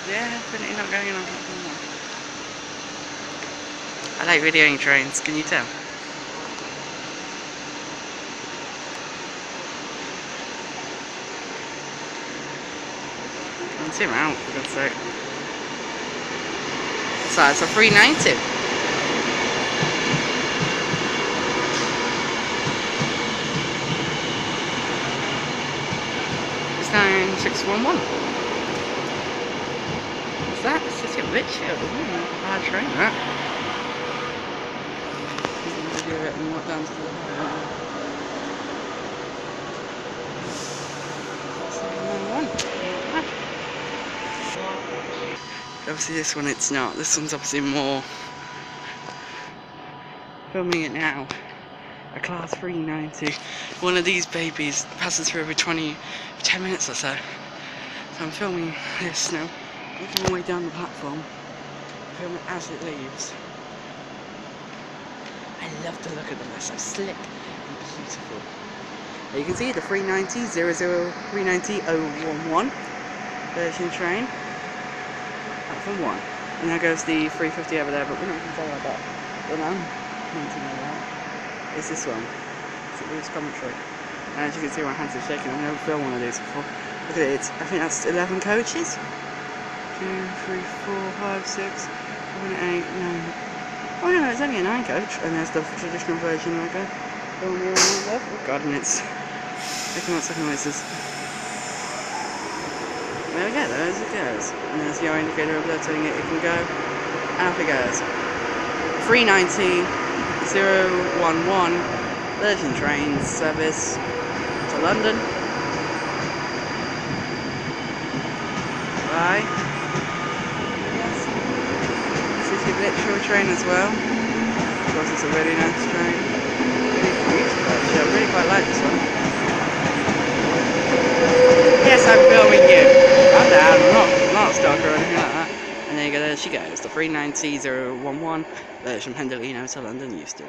Definitely not going on platform 1. I like videoing trains, can you tell? And zoom out, for God's sake. So it's a 390. It's 9611. What's that? It's just a bit chill. Bad train, that. Video it and walk down to the obviously this one it's not. This one's obviously more filming it now. A class 390. One of these babies passes through every 10 minutes or so. So I'm filming this now. Making my way down the platform. Film it as it leaves. I love the look of them. They're so slick and beautiful. Now you can see the 390 011 version train. Platform 1. And there goes the 350 over there, but we're not going to say about that. But I'm pointing at that. It's this one. It's a loose commentary. And as you can see, my hands are shaking. I've never filmed one of these before. Look at it. I think that's 11 coaches. 2, 3, 4, 5, 6, 7, 8, 9. Oh no, it's only a 9 coach. And there's the traditional version like a film here on there. Oh god, and it's making lots of noises. There we go, there's it goes. And there's your indicator over there telling it can go. And off it goes. 390 011 Virgin Trains service to London. Bye. Yes. City of Lichfield train as well. Of course, it's a really nice train. Really beautiful actually. I really quite like this one. Yes, I'm filming you. I'm down. I'm not stuck or anything like that. And there you go. There she goes. The 390 011 version Pendolino to London Euston.